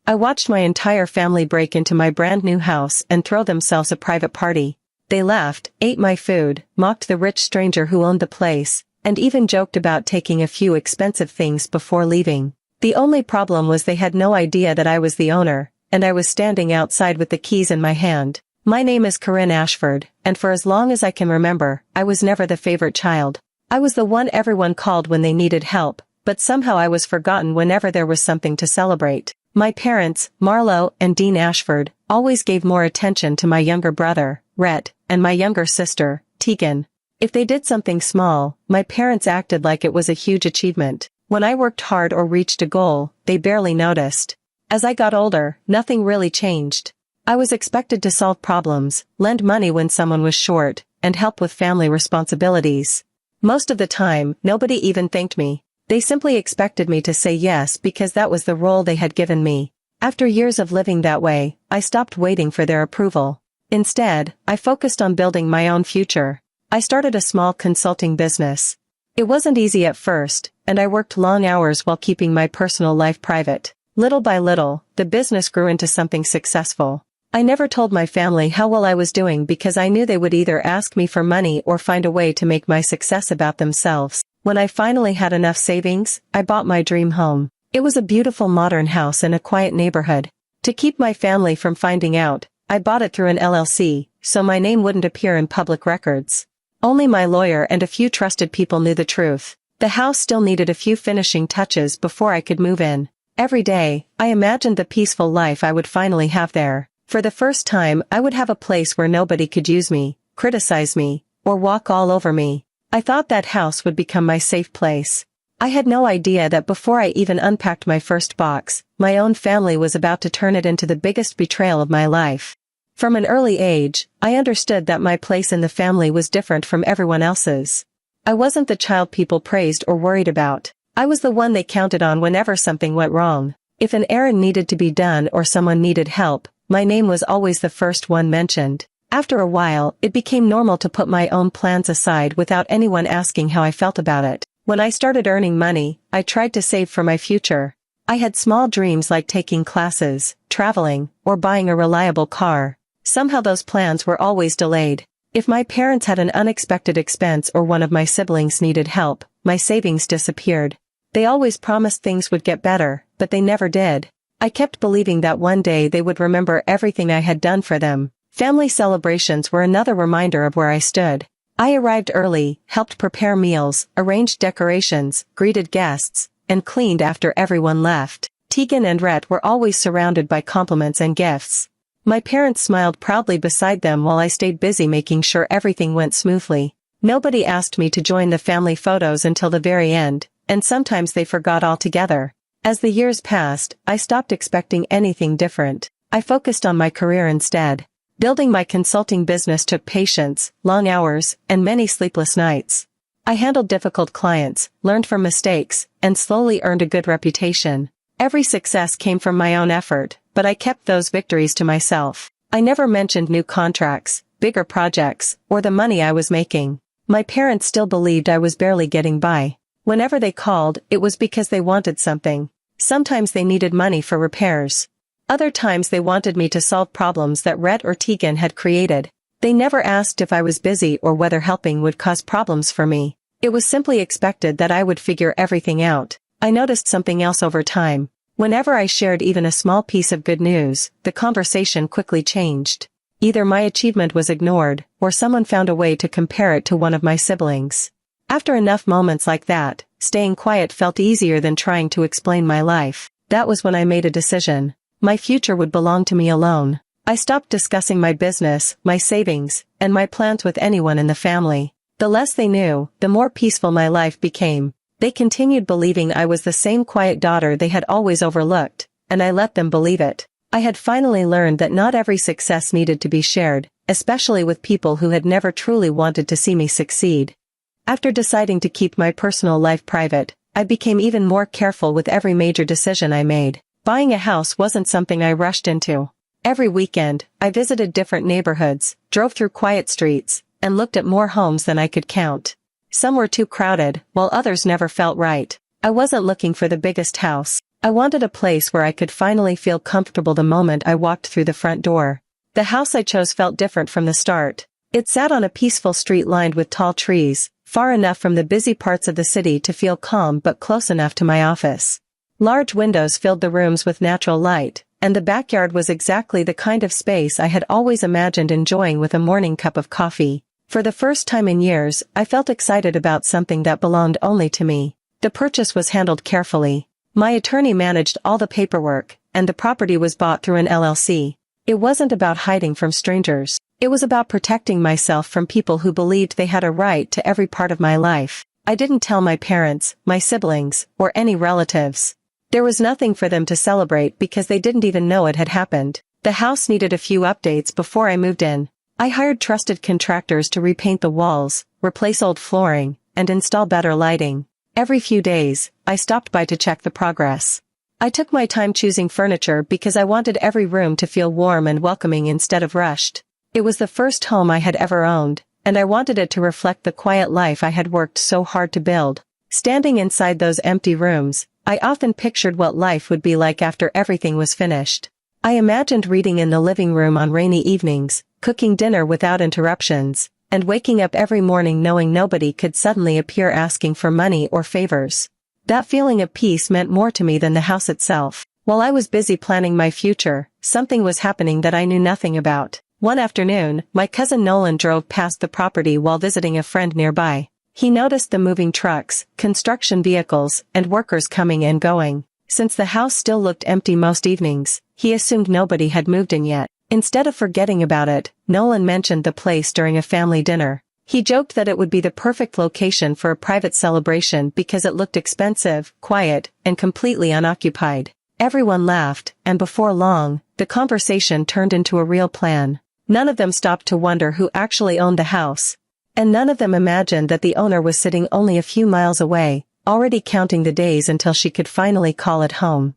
I watched my entire family break into my brand new house and throw themselves a private party. They laughed, ate my food, mocked the rich stranger who owned the place, and even joked about taking a few expensive things before leaving. The only problem was they had no idea that I was the owner, and I was standing outside with the keys in my hand. My name is Corinne Ashford, and for as long as I can remember, I was never the favorite child. I was the one everyone called when they needed help, but somehow I was forgotten whenever there was something to celebrate. My parents, Marlo and Dean Ashford, always gave more attention to my younger brother, Rhett, and my younger sister, Tegan. If they did something small, my parents acted like it was a huge achievement. When I worked hard or reached a goal, they barely noticed. As I got older, nothing really changed. I was expected to solve problems, lend money when someone was short, and help with family responsibilities. Most of the time, nobody even thanked me. They simply expected me to say yes because that was the role they had given me. After years of living that way, I stopped waiting for their approval. Instead, I focused on building my own future. I started a small consulting business. It wasn't easy at first, and I worked long hours while keeping my personal life private. Little by little, the business grew into something successful. I never told my family how well I was doing because I knew they would either ask me for money or find a way to make my success about themselves. When I finally had enough savings, I bought my dream home. It was a beautiful modern house in a quiet neighborhood. To keep my family from finding out, I bought it through an LLC, so my name wouldn't appear in public records. Only my lawyer and a few trusted people knew the truth. The house still needed a few finishing touches before I could move in. Every day, I imagined the peaceful life I would finally have there. For the first time, I would have a place where nobody could use me, criticize me, or walk all over me. I thought that house would become my safe place. I had no idea that before I even unpacked my first box, my own family was about to turn it into the biggest betrayal of my life. From an early age, I understood that my place in the family was different from everyone else's. I wasn't the child people praised or worried about. I was the one they counted on whenever something went wrong. If an errand needed to be done or someone needed help, my name was always the first one mentioned. After a while, it became normal to put my own plans aside without anyone asking how I felt about it. When I started earning money, I tried to save for my future. I had small dreams like taking classes, traveling, or buying a reliable car. Somehow those plans were always delayed. If my parents had an unexpected expense or one of my siblings needed help, my savings disappeared. They always promised things would get better, but they never did. I kept believing that one day they would remember everything I had done for them. Family celebrations were another reminder of where I stood. I arrived early, helped prepare meals, arranged decorations, greeted guests, and cleaned after everyone left. Tegan and Rhett were always surrounded by compliments and gifts. My parents smiled proudly beside them while I stayed busy making sure everything went smoothly. Nobody asked me to join the family photos until the very end, and sometimes they forgot altogether. As the years passed, I stopped expecting anything different. I focused on my career instead. Building my consulting business took patience, long hours, and many sleepless nights. I handled difficult clients, learned from mistakes, and slowly earned a good reputation. Every success came from my own effort, but I kept those victories to myself. I never mentioned new contracts, bigger projects, or the money I was making. My parents still believed I was barely getting by. Whenever they called, it was because they wanted something. Sometimes they needed money for repairs. Other times they wanted me to solve problems that Rhett or Tegan had created. They never asked if I was busy or whether helping would cause problems for me. It was simply expected that I would figure everything out. I noticed something else over time. Whenever I shared even a small piece of good news, the conversation quickly changed. Either my achievement was ignored, or someone found a way to compare it to one of my siblings. After enough moments like that, staying quiet felt easier than trying to explain my life. That was when I made a decision. My future would belong to me alone. I stopped discussing my business, my savings, and my plans with anyone in the family. The less they knew, the more peaceful my life became. They continued believing I was the same quiet daughter they had always overlooked, and I let them believe it. I had finally learned that not every success needed to be shared, especially with people who had never truly wanted to see me succeed. After deciding to keep my personal life private, I became even more careful with every major decision I made. Buying a house wasn't something I rushed into. Every weekend, I visited different neighborhoods, drove through quiet streets, and looked at more homes than I could count. Some were too crowded, while others never felt right. I wasn't looking for the biggest house. I wanted a place where I could finally feel comfortable the moment I walked through the front door. The house I chose felt different from the start. It sat on a peaceful street lined with tall trees, far enough from the busy parts of the city to feel calm but close enough to my office. Large windows filled the rooms with natural light, and the backyard was exactly the kind of space I had always imagined enjoying with a morning cup of coffee. For the first time in years, I felt excited about something that belonged only to me. The purchase was handled carefully. My attorney managed all the paperwork, and the property was bought through an LLC. It wasn't about hiding from strangers. It was about protecting myself from people who believed they had a right to every part of my life. I didn't tell my parents, my siblings, or any relatives. There was nothing for them to celebrate because they didn't even know it had happened. The house needed a few updates before I moved in. I hired trusted contractors to repaint the walls, replace old flooring, and install better lighting. Every few days, I stopped by to check the progress. I took my time choosing furniture because I wanted every room to feel warm and welcoming instead of rushed. It was the first home I had ever owned, and I wanted it to reflect the quiet life I had worked so hard to build. Standing inside those empty rooms, I often pictured what life would be like after everything was finished. I imagined reading in the living room on rainy evenings, cooking dinner without interruptions, and waking up every morning knowing nobody could suddenly appear asking for money or favors. That feeling of peace meant more to me than the house itself. While I was busy planning my future, something was happening that I knew nothing about. One afternoon, my cousin Nolan drove past the property while visiting a friend nearby. He noticed the moving trucks, construction vehicles, and workers coming and going. Since the house still looked empty most evenings, he assumed nobody had moved in yet. Instead of forgetting about it, Nolan mentioned the place during a family dinner. He joked that it would be the perfect location for a private celebration because it looked expensive, quiet, and completely unoccupied. Everyone laughed, and before long, the conversation turned into a real plan. None of them stopped to wonder who actually owned the house. And none of them imagined that the owner was sitting only a few miles away, already counting the days until she could finally call it home.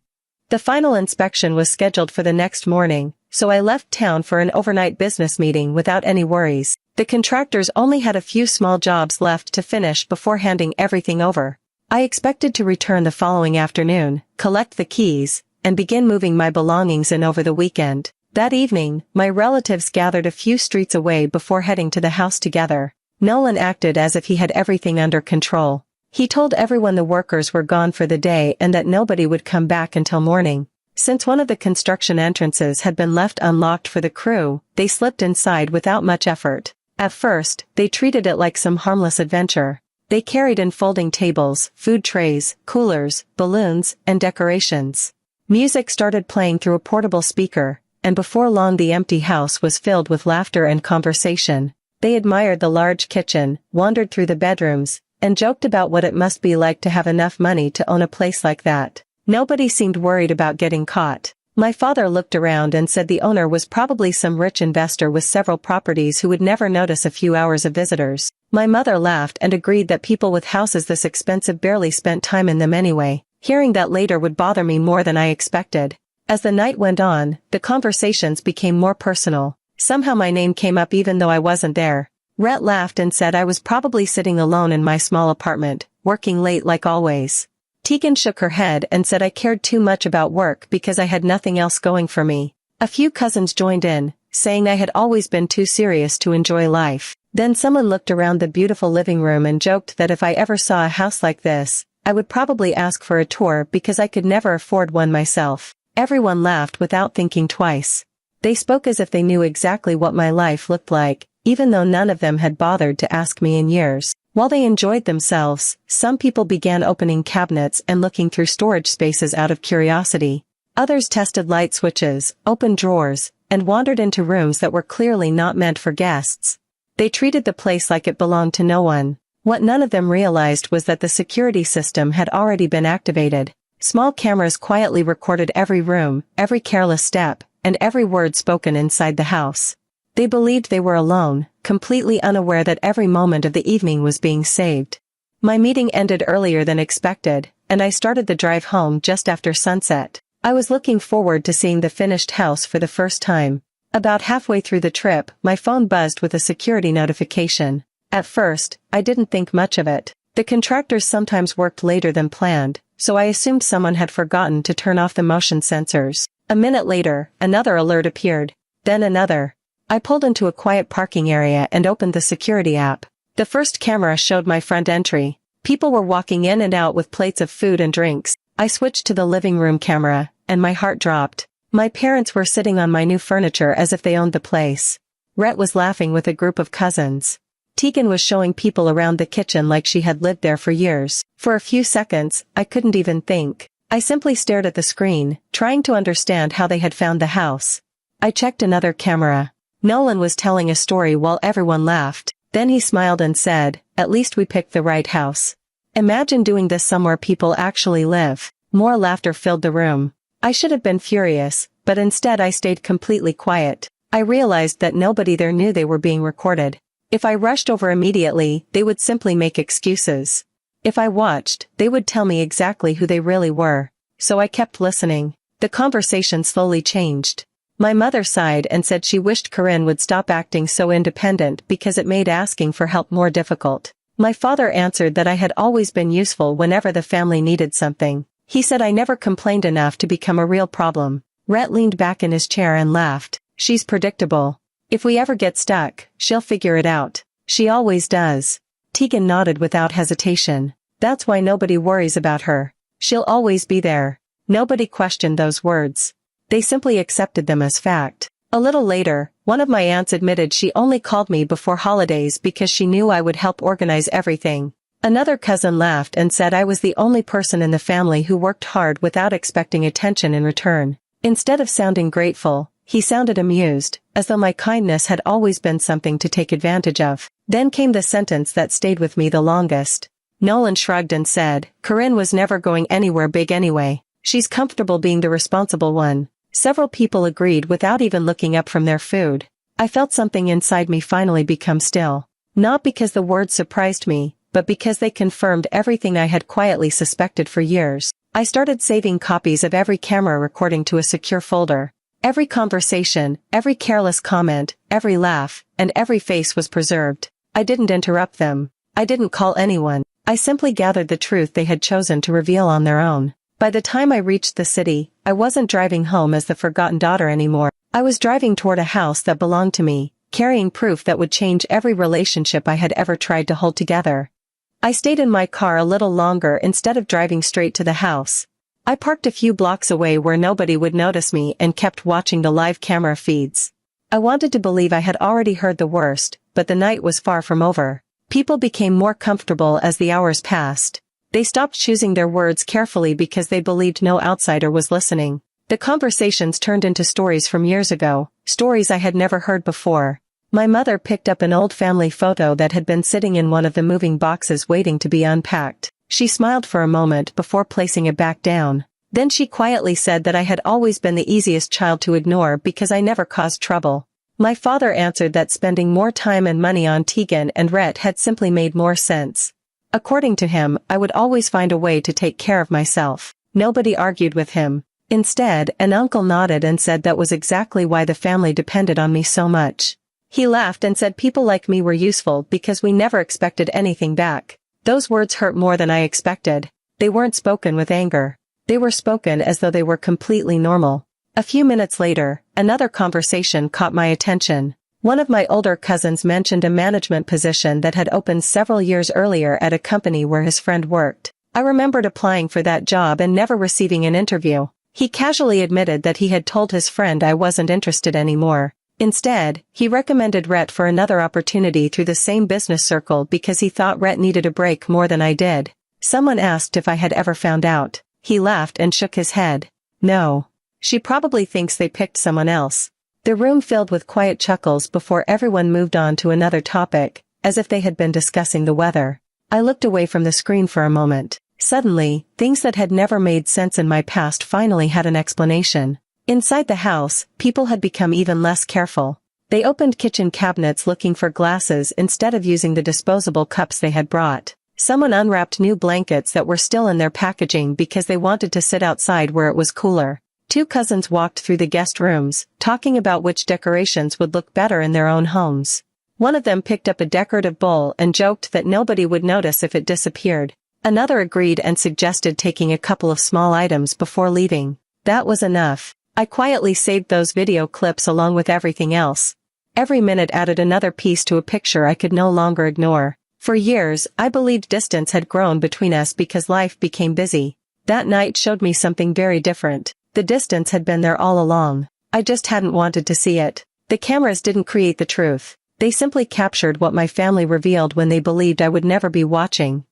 The final inspection was scheduled for the next morning, so I left town for an overnight business meeting without any worries. The contractors only had a few small jobs left to finish before handing everything over. I expected to return the following afternoon, collect the keys, and begin moving my belongings in over the weekend. That evening, my relatives gathered a few streets away before heading to the house together. Nolan acted as if he had everything under control. He told everyone the workers were gone for the day and that nobody would come back until morning. Since one of the construction entrances had been left unlocked for the crew, they slipped inside without much effort. At first, they treated it like some harmless adventure. They carried in folding tables, food trays, coolers, balloons, and decorations. Music started playing through a portable speaker, and before long the empty house was filled with laughter and conversation. They admired the large kitchen, wandered through the bedrooms, and joked about what it must be like to have enough money to own a place like that. Nobody seemed worried about getting caught. My father looked around and said the owner was probably some rich investor with several properties who would never notice a few hours of visitors. My mother laughed and agreed that people with houses this expensive barely spent time in them anyway. Hearing that later would bother me more than I expected. As the night went on, the conversations became more personal. Somehow my name came up even though I wasn't there. Rhett laughed and said I was probably sitting alone in my small apartment, working late like always. Tegan shook her head and said I cared too much about work because I had nothing else going for me. A few cousins joined in, saying I had always been too serious to enjoy life. Then someone looked around the beautiful living room and joked that if I ever saw a house like this, I would probably ask for a tour because I could never afford one myself. Everyone laughed without thinking twice. They spoke as if they knew exactly what my life looked like, even though none of them had bothered to ask me in years. While they enjoyed themselves, some people began opening cabinets and looking through storage spaces out of curiosity. Others tested light switches, opened drawers, and wandered into rooms that were clearly not meant for guests. They treated the place like it belonged to no one. What none of them realized was that the security system had already been activated. Small cameras quietly recorded every room, every careless step, and every word spoken inside the house. They believed they were alone, completely unaware that every moment of the evening was being saved. My meeting ended earlier than expected, and I started the drive home just after sunset. I was looking forward to seeing the finished house for the first time. About halfway through the trip, my phone buzzed with a security notification. At first, I didn't think much of it. The contractors sometimes worked later than planned, so I assumed someone had forgotten to turn off the motion sensors. A minute later, another alert appeared. Then another. I pulled into a quiet parking area and opened the security app. The first camera showed my front entry. People were walking in and out with plates of food and drinks. I switched to the living room camera, and my heart dropped. My parents were sitting on my new furniture as if they owned the place. Rhett was laughing with a group of cousins. Tegan was showing people around the kitchen like she had lived there for years. For a few seconds, I couldn't even think. I simply stared at the screen, trying to understand how they had found the house. I checked another camera. Nolan was telling a story while everyone laughed. Then he smiled and said, "At least we picked the right house." Imagine doing this somewhere people actually live. More laughter filled the room. I should have been furious, but instead I stayed completely quiet. I realized that nobody there knew they were being recorded. If I rushed over immediately, they would simply make excuses. If I watched, they would tell me exactly who they really were. So I kept listening. The conversation slowly changed. My mother sighed and said she wished Corinne would stop acting so independent because it made asking for help more difficult. My father answered that I had always been useful whenever the family needed something. He said I never complained enough to become a real problem. Rhett leaned back in his chair and laughed. "She's predictable. If we ever get stuck, she'll figure it out. She always does." Tegan nodded without hesitation. "That's why nobody worries about her. She'll always be there." Nobody questioned those words. They simply accepted them as fact. A little later, one of my aunts admitted she only called me before holidays because she knew I would help organize everything. Another cousin laughed and said I was the only person in the family who worked hard without expecting attention in return. Instead of sounding grateful, he sounded amused, as though my kindness had always been something to take advantage of. Then came the sentence that stayed with me the longest. Nolan shrugged and said, "Corinne was never going anywhere big anyway. She's comfortable being the responsible one." Several people agreed without even looking up from their food. I felt something inside me finally become still. Not because the words surprised me, but because they confirmed everything I had quietly suspected for years. I started saving copies of every camera recording to a secure folder. Every conversation, every careless comment, every laugh, and every face was preserved. I didn't interrupt them. I didn't call anyone. I simply gathered the truth they had chosen to reveal on their own. By the time I reached the city, I wasn't driving home as the forgotten daughter anymore. I was driving toward a house that belonged to me, carrying proof that would change every relationship I had ever tried to hold together. I stayed in my car a little longer instead of driving straight to the house. I parked a few blocks away where nobody would notice me and kept watching the live camera feeds. I wanted to believe I had already heard the worst, but the night was far from over. People became more comfortable as the hours passed. They stopped choosing their words carefully because they believed no outsider was listening. The conversations turned into stories from years ago, stories I had never heard before. My mother picked up an old family photo that had been sitting in one of the moving boxes waiting to be unpacked. She smiled for a moment before placing it back down. Then she quietly said that I had always been the easiest child to ignore because I never caused trouble. My father answered that spending more time and money on Tegan and Rhett had simply made more sense. According to him, I would always find a way to take care of myself. Nobody argued with him. Instead, an uncle nodded and said that was exactly why the family depended on me so much. He laughed and said people like me were useful because we never expected anything back. Those words hurt more than I expected. They weren't spoken with anger. They were spoken as though they were completely normal. A few minutes later, another conversation caught my attention. One of my older cousins mentioned a management position that had opened several years earlier at a company where his friend worked. I remembered applying for that job and never receiving an interview. He casually admitted that he had told his friend I wasn't interested anymore. Instead, he recommended Rhett for another opportunity through the same business circle because he thought Rhett needed a break more than I did. Someone asked if I had ever found out. He laughed and shook his head. "No. She probably thinks they picked someone else." The room filled with quiet chuckles before everyone moved on to another topic, as if they had been discussing the weather. I looked away from the screen for a moment. Suddenly, things that had never made sense in my past finally had an explanation. Inside the house, people had become even less careful. They opened kitchen cabinets looking for glasses instead of using the disposable cups they had brought. Someone unwrapped new blankets that were still in their packaging because they wanted to sit outside where it was cooler. Two cousins walked through the guest rooms, talking about which decorations would look better in their own homes. One of them picked up a decorative bowl and joked that nobody would notice if it disappeared. Another agreed and suggested taking a couple of small items before leaving. That was enough. I quietly saved those video clips along with everything else. Every minute added another piece to a picture I could no longer ignore. For years, I believed distance had grown between us because life became busy. That night showed me something very different. The distance had been there all along. I just hadn't wanted to see it. The cameras didn't create the truth. They simply captured what my family revealed when they believed I would never be watching.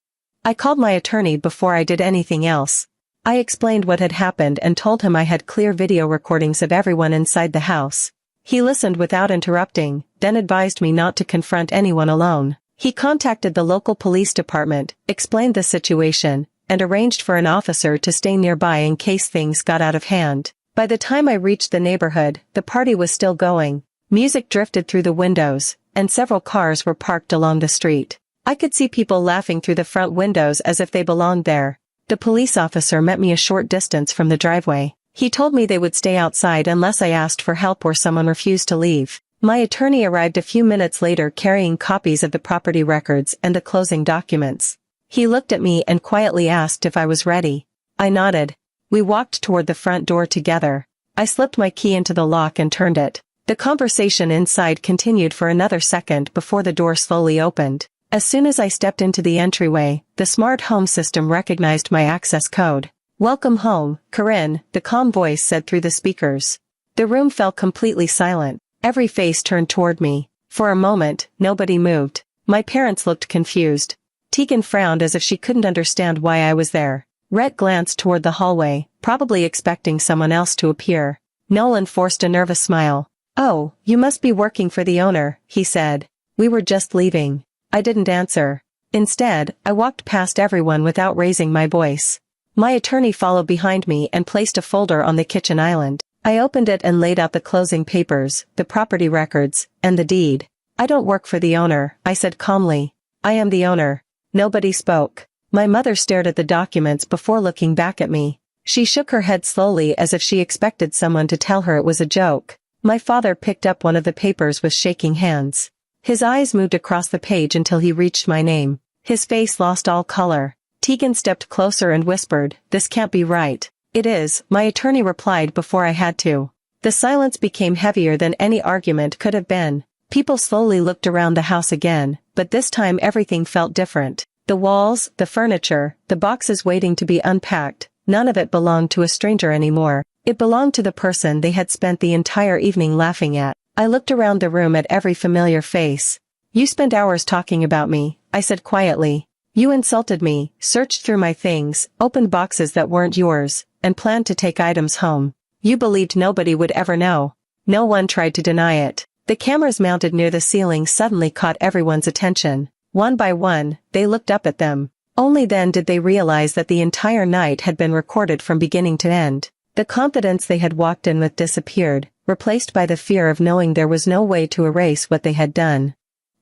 I called my attorney before I did anything else. I explained what had happened and told him I had clear video recordings of everyone inside the house. He listened without interrupting, then advised me not to confront anyone alone. He contacted the local police department, explained the situation, and arranged for an officer to stay nearby in case things got out of hand. By the time I reached the neighborhood, the party was still going. Music drifted through the windows, and several cars were parked along the street. I could see people laughing through the front windows as if they belonged there. The police officer met me a short distance from the driveway. He told me they would stay outside unless I asked for help or someone refused to leave. My attorney arrived a few minutes later carrying copies of the property records and the closing documents. He looked at me and quietly asked if I was ready. I nodded. We walked toward the front door together. I slipped my key into the lock and turned it. The conversation inside continued for another second before the door slowly opened. As soon as I stepped into the entryway, the smart home system recognized my access code. "Welcome home, Corinne," the calm voice said through the speakers. The room fell completely silent. Every face turned toward me. For a moment, nobody moved. My parents looked confused. Tegan frowned as if she couldn't understand why I was there. Rhett glanced toward the hallway, probably expecting someone else to appear. Nolan forced a nervous smile. "Oh, you must be working for the owner," he said. "We were just leaving." I didn't answer. Instead, I walked past everyone without raising my voice. My attorney followed behind me and placed a folder on the kitchen island. I opened it and laid out the closing papers, the property records, and the deed. "I don't work for the owner," I said calmly. "I am the owner." Nobody spoke. My mother stared at the documents before looking back at me. She shook her head slowly as if she expected someone to tell her it was a joke. My father picked up one of the papers with shaking hands. His eyes moved across the page until he reached my name. His face lost all color. Tegan stepped closer and whispered, "This can't be right." "It is," my attorney replied before I had to. The silence became heavier than any argument could have been. People slowly looked around the house again, but this time everything felt different. The walls, the furniture, the boxes waiting to be unpacked, none of it belonged to a stranger anymore. It belonged to the person they had spent the entire evening laughing at. I looked around the room at every familiar face. "You spent hours talking about me," I said quietly. "You insulted me, searched through my things, opened boxes that weren't yours, and planned to take items home. You believed nobody would ever know." No one tried to deny it. The cameras mounted near the ceiling suddenly caught everyone's attention. One by one, they looked up at them. Only then did they realize that the entire night had been recorded from beginning to end. The confidence they had walked in with disappeared, replaced by the fear of knowing there was no way to erase what they had done.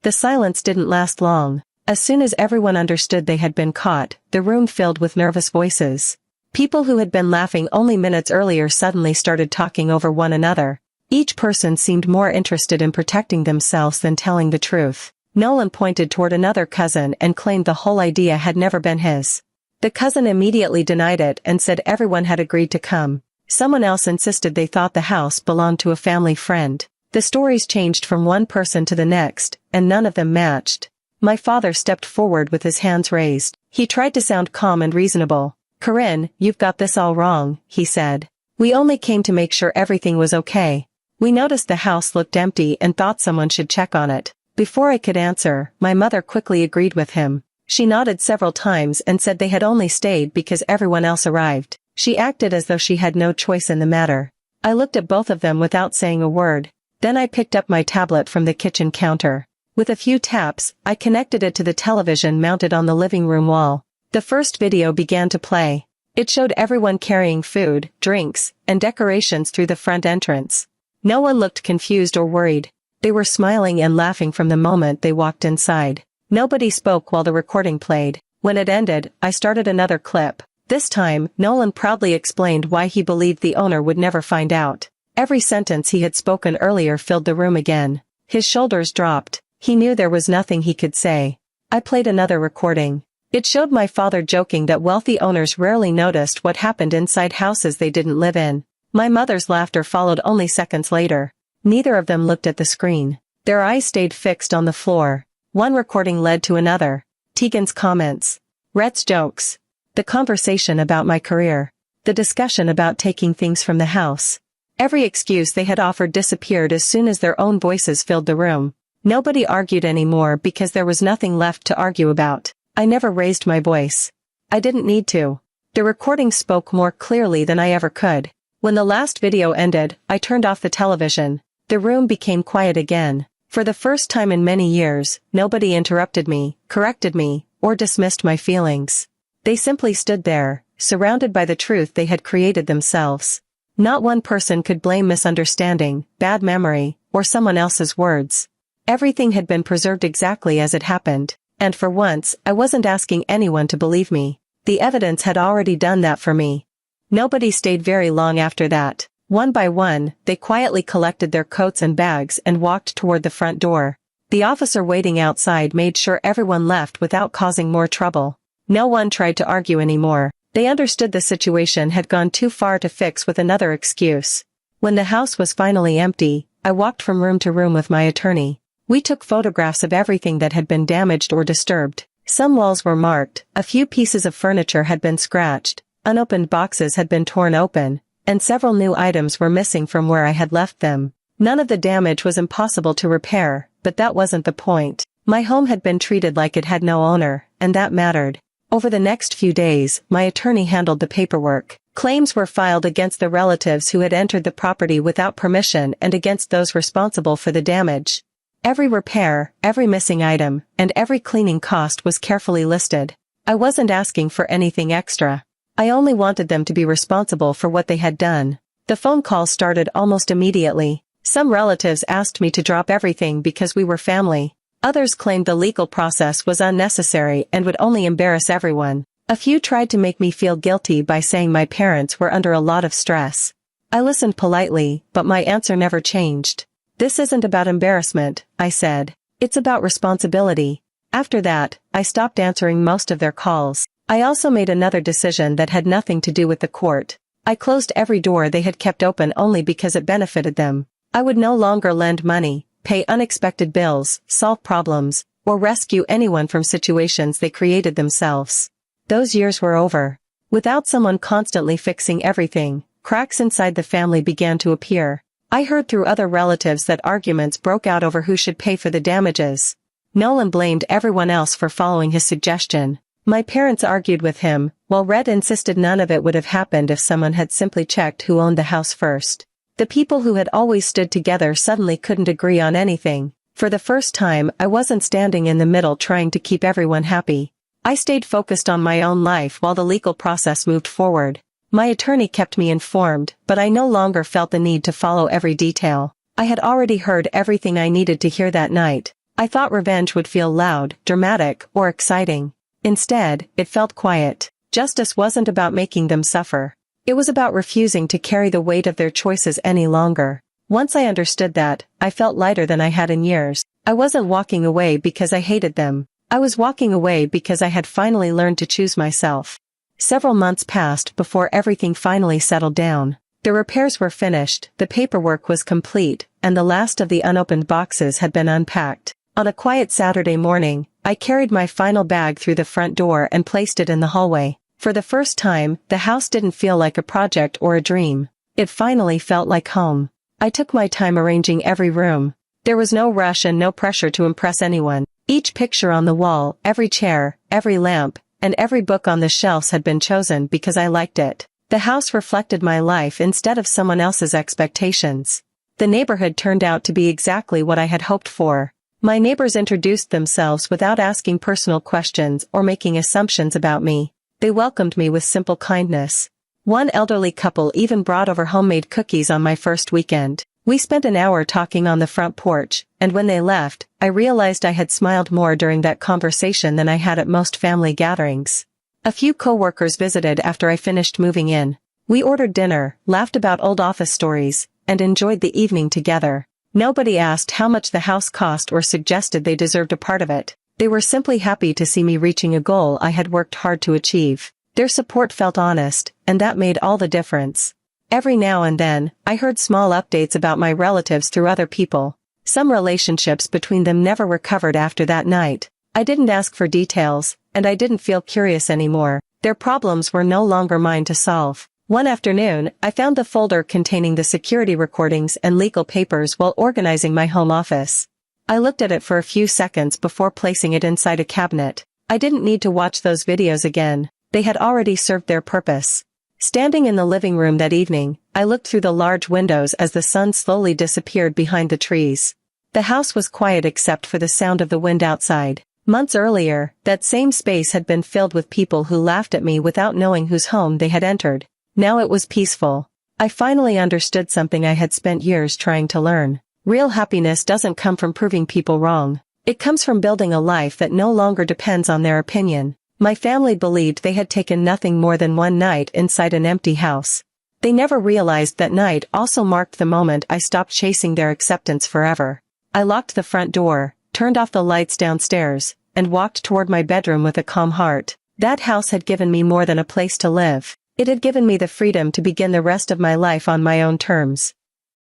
The silence didn't last long. As soon as everyone understood they had been caught, the room filled with nervous voices. People who had been laughing only minutes earlier suddenly started talking over one another. Each person seemed more interested in protecting themselves than telling the truth. Nolan pointed toward another cousin and claimed the whole idea had never been his. The cousin immediately denied it and said everyone had agreed to come. Someone else insisted they thought the house belonged to a family friend. The stories changed from one person to the next, and none of them matched. My father stepped forward with his hands raised. He tried to sound calm and reasonable. "Corinne, you've got this all wrong," he said. "We only came to make sure everything was okay. We noticed the house looked empty and thought someone should check on it." Before I could answer, my mother quickly agreed with him. She nodded several times and said they had only stayed because everyone else arrived. She acted as though she had no choice in the matter. I looked at both of them without saying a word. Then I picked up my tablet from the kitchen counter. With a few taps, I connected it to the television mounted on the living room wall. The first video began to play. It showed everyone carrying food, drinks, and decorations through the front entrance. No one looked confused or worried. They were smiling and laughing from the moment they walked inside. Nobody spoke while the recording played. When it ended, I started another clip. This time, Nolan proudly explained why he believed the owner would never find out. Every sentence he had spoken earlier filled the room again. His shoulders dropped. He knew there was nothing he could say. I played another recording. It showed my father joking that wealthy owners rarely noticed what happened inside houses they didn't live in. My mother's laughter followed only seconds later. Neither of them looked at the screen. Their eyes stayed fixed on the floor. One recording led to another. Tegan's comments. Rhett's jokes. The conversation about my career. The discussion about taking things from the house. Every excuse they had offered disappeared as soon as their own voices filled the room. Nobody argued anymore because there was nothing left to argue about. I never raised my voice. I didn't need to. The recording spoke more clearly than I ever could. When the last video ended, I turned off the television. The room became quiet again. For the first time in many years, nobody interrupted me, corrected me, or dismissed my feelings. They simply stood there, surrounded by the truth they had created themselves. Not one person could blame misunderstanding, bad memory, or someone else's words. Everything had been preserved exactly as it happened, and for once, I wasn't asking anyone to believe me. The evidence had already done that for me. Nobody stayed very long after that. One by one, they quietly collected their coats and bags and walked toward the front door. The officer waiting outside made sure everyone left without causing more trouble. No one tried to argue anymore. They understood the situation had gone too far to fix with another excuse. When the house was finally empty, I walked from room to room with my attorney. We took photographs of everything that had been damaged or disturbed. Some walls were marked, a few pieces of furniture had been scratched, unopened boxes had been torn open, and several new items were missing from where I had left them. None of the damage was impossible to repair, but that wasn't the point. My home had been treated like it had no owner, and that mattered. Over the next few days, my attorney handled the paperwork. Claims were filed against the relatives who had entered the property without permission and against those responsible for the damage. Every repair, every missing item, and every cleaning cost was carefully listed. I wasn't asking for anything extra. I only wanted them to be responsible for what they had done. The phone calls started almost immediately. Some relatives asked me to drop everything because we were family. Others claimed the legal process was unnecessary and would only embarrass everyone. A few tried to make me feel guilty by saying my parents were under a lot of stress. I listened politely, but my answer never changed. This isn't about embarrassment, I said. It's about responsibility. After that, I stopped answering most of their calls. I also made another decision that had nothing to do with the court. I closed every door they had kept open only because it benefited them. I would no longer lend money, pay unexpected bills, solve problems, or rescue anyone from situations they created themselves. Those years were over. Without someone constantly fixing everything, cracks inside the family began to appear. I heard through other relatives that arguments broke out over who should pay for the damages. Nolan blamed everyone else for following his suggestion. My parents argued with him, while Red insisted none of it would have happened if someone had simply checked who owned the house first. The people who had always stood together suddenly couldn't agree on anything. For the first time, I wasn't standing in the middle trying to keep everyone happy. I stayed focused on my own life while the legal process moved forward. My attorney kept me informed, but I no longer felt the need to follow every detail. I had already heard everything I needed to hear that night. I thought revenge would feel loud, dramatic, or exciting. Instead, it felt quiet. Justice wasn't about making them suffer. It was about refusing to carry the weight of their choices any longer. Once I understood that, I felt lighter than I had in years. I wasn't walking away because I hated them. I was walking away because I had finally learned to choose myself. Several months passed before everything finally settled down. The repairs were finished, the paperwork was complete, and the last of the unopened boxes had been unpacked. On a quiet Saturday morning, I carried my final bag through the front door and placed it in the hallway. For the first time, the house didn't feel like a project or a dream. It finally felt like home. I took my time arranging every room. There was no rush and no pressure to impress anyone. Each picture on the wall, every chair, every lamp, and every book on the shelves had been chosen because I liked it. The house reflected my life instead of someone else's expectations. The neighborhood turned out to be exactly what I had hoped for. My neighbors introduced themselves without asking personal questions or making assumptions about me. They welcomed me with simple kindness. One elderly couple even brought over homemade cookies on my first weekend. We spent an hour talking on the front porch, and when they left, I realized I had smiled more during that conversation than I had at most family gatherings. A few coworkers visited after I finished moving in. We ordered dinner, laughed about old office stories, and enjoyed the evening together. Nobody asked how much the house cost or suggested they deserved a part of it. They were simply happy to see me reaching a goal I had worked hard to achieve. Their support felt honest, and that made all the difference. Every now and then, I heard small updates about my relatives through other people. Some relationships between them never recovered after that night. I didn't ask for details, and I didn't feel curious anymore. Their problems were no longer mine to solve. One afternoon, I found the folder containing the security recordings and legal papers while organizing my home office. I looked at it for a few seconds before placing it inside a cabinet. I didn't need to watch those videos again. They had already served their purpose. Standing in the living room that evening, I looked through the large windows as the sun slowly disappeared behind the trees. The house was quiet except for the sound of the wind outside. Months earlier, that same space had been filled with people who laughed at me without knowing whose home they had entered. Now it was peaceful. I finally understood something I had spent years trying to learn. Real happiness doesn't come from proving people wrong. It comes from building a life that no longer depends on their opinion. My family believed they had taken nothing more than one night inside an empty house. They never realized that night also marked the moment I stopped chasing their acceptance forever. I locked the front door, turned off the lights downstairs, and walked toward my bedroom with a calm heart. That house had given me more than a place to live. It had given me the freedom to begin the rest of my life on my own terms.